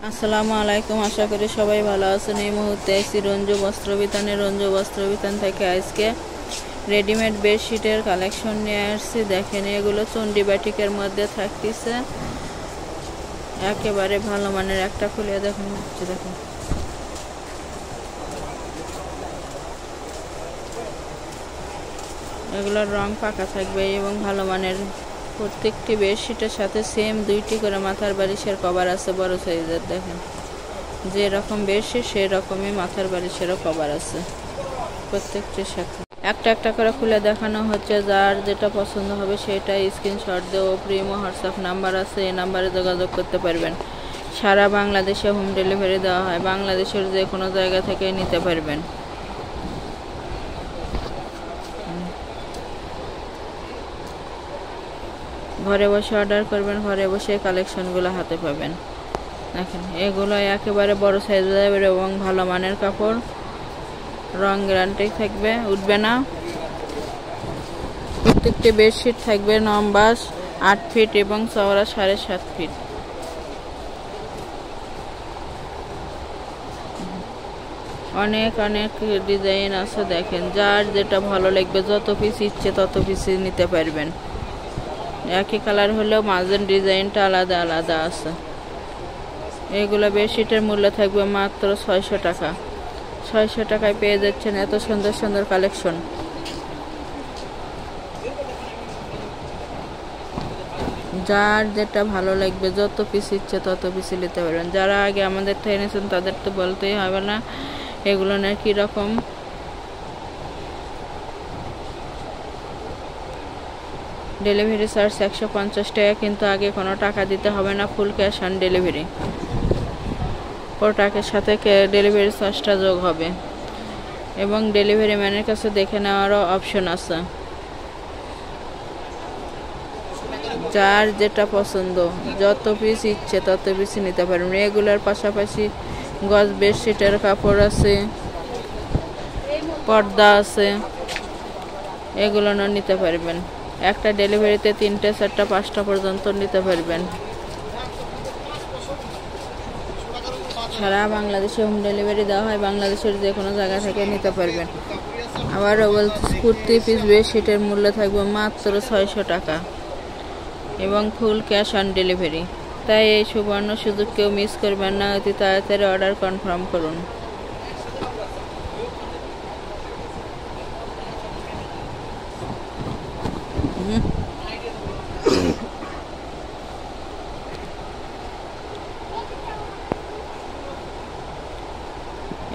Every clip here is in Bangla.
আসসালামু আলাইকুম, আশা করি সবাই ভালো আছেন। এই মুহূর্তে আইসি রঞ্জু বস্ত্রবিতানে। রঞ্জু বস্ত্রবিতান থেকে আজকে রেডিমেড বেডশিটের কালেকশন নিয়ে আসছি। দেখেন, এগুলো চন্ডী বাটিকের মধ্যে থাকতেছে, একেবারে ভালো মানের। একটা খুলে দেখুন, দেখুন এগুলোর রং পাকা থাকবে এবং ভালো মানের। প্রত্যেকটি বেডশিটের সাথে সেম 2টি করে মাথার বালিশের কভার আছে, বড় সাইজের। দেখেন, যে রকম বেডশিট সেই রকমই মাথার বালিশেরও কভার আছে প্রত্যেকটির সাথে। একটা একটা করে খুলে দেখানো হচ্ছে। যার যেটা পছন্দ হবে সেটা স্ক্রিনশট দেও। প্রিমো হোয়াটসঅ্যাপ নাম্বার আছে, এই নাম্বারে যোগাযোগ করতে পারবেন। সারা বাংলাদেশে হোম ডেলিভারি দেওয়া হয়, বাংলাদেশের যে কোনো জায়গা থেকে নিতে পারবেন। ঘরে বসে অর্ডার করবেন, ঘরে বসে কালেকশনগুলো হাতে পাবেন। দেখেন, এগুলো একেবারে বড় সাইজের এবং ভালো মানের কাপড়। রং গ্যারান্টি থাকবে, উঠবে না। প্রত্যেকটি বেডশিট থাকবে লম্বা 8 ফিট এবং চওড়া 7.5 ফিট। অনেক অনেক ডিজাইন আছে। দেখেন, যার যেটা ভালো লাগবে, যত পিস ইচ্ছে তত পিস নিতে পারবেন। একই কালার হলেও মাঝের ডিজাইনটা আলাদা আলাদা আছে। এগুলো বেডশিটের মূল্য থাকবে মাত্র 600 টাকা। 600 টাকায় পেয়ে যাচ্ছেন এত সুন্দর সুন্দর কালেকশন। যার যেটা ভালো লাগবে, যত পিস ইচ্ছে তত পিস নিতে পারবেন। যারা আগে আমাদের থেকে নিয়েছেন তাদের তো বলতেই হবে না এগুলো না কীরকম। ডেলিভারি চার্জ 150 টাকা, কিন্তু আগে কোনো টাকা দিতে হবে না, ফুল ক্যাশ অন ডেলিভারি। প্রোডাক্টের সাথে ডেলিভারি চার্জটা যোগ হবে এবং ডেলিভারি ম্যানের কাছে দেখে নেওয়ারও অপশন আছে। যার যেটা পছন্দ, যত পিস ইচ্ছে তত পিস নিতে পারবেন। এগুলোর পাশাপাশি গজ বেডশিটের কাপড় আছে, পর্দা আছে, এগুলো নিতে পারবেন। একটা ডেলিভারিতে 3টে 4টা 5টা পর্যন্ত নিতে পারবেন। সারা বাংলাদেশে হোম ডেলিভারি দেওয়া হয়, বাংলাদেশের যে কোনো জায়গা থেকে নিতে পারবেন। আবারও বলছি, কুর্তি পিস বেডশিটের মূল্য থাকবে মাত্র 600 টাকা এবং ফুল ক্যাশ অন ডেলিভারি। তাই এই সুবর্ণ সুযোগ কেউ মিস করবেন না, অতি তাড়াতাড়ি অর্ডার কনফার্ম করুন।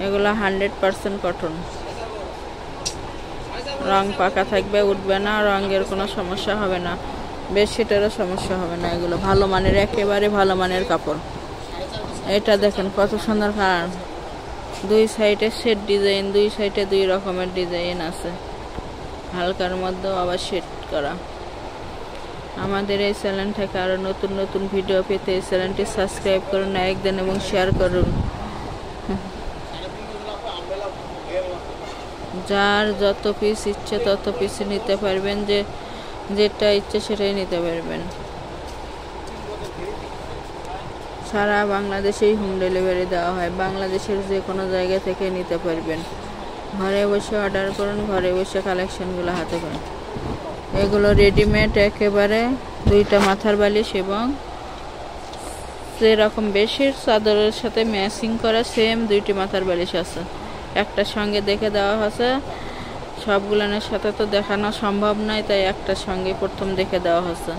এগুলো 100% কটন। রং পাকা থাকবে, উঠবে না, রঙের কোনো সমস্যা হবে না, বেডশিটেরও সমস্যা হবে না। এগুলো ভালো মানের, একেবারে ভালো মানের কাপড়। এটা দেখেন কত সুন্দর কালার। 2 সাইডে সেট ডিজাইন, 2 সাইডে 2 রকমের ডিজাইন আছে, হালকার মধ্যেও আবার সেট করা। আমাদের এই চ্যানেল থেকে আরও নতুন নতুন ভিডিও পেতে এই চ্যানেলটি সাবস্ক্রাইব করুন, লাইক দেন এবং শেয়ার করুন। যার যত পিস ইচ্ছে তত পিস নিতে পারবেন, যেটা ইচ্ছে সেটাই নিতে পারবেন। সারা বাংলাদেশেই হোম ডেলিভারি দেওয়া হয়, বাংলাদেশের যে কোনো জায়গা থেকে নিতে পারবেন। ঘরে বসে অর্ডার করুন, ঘরে বসে কালেকশনগুলো হাতে পান। এগুলো রেডিমেড, একেবারে 2টা মাথার বালিশ এবং যেরকম বেডশিট চাদরের সাথে ম্যাচিং করা সেম 2টি মাথার বালিশ আছে। একটার সঙ্গে দেখে দেওয়া হয়েছে, সবগুলোর সাথে তো দেখানো সম্ভব নয়, তাই একটার সঙ্গে প্রথম দেখে দেওয়া হয়েছে।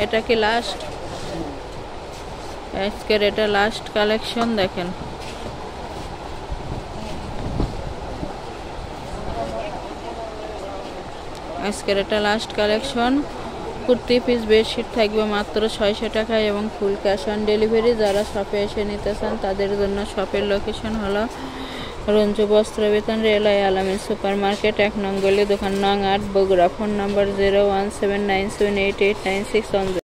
এটা কি লাস্ট? আজকের এটা লাস্ট কালেকশন। দেখেন, আজকের এটা last collection. Kurti piece bedsheet থাকবে মাত্র 600 টাকা এবং ফুল ক্যাশ অন ডেলিভারি। যারা শপে এসে নিতে চান তাদের জন্য শপের লোকেশন হলো রঞ্জু বস্ত্রবিতান, রেলওয়ে আলামিন সুপার মার্কেট, 1 নং গলি, দোকান নং 8, বগুড়া। ফোন নম্বর 0179788961।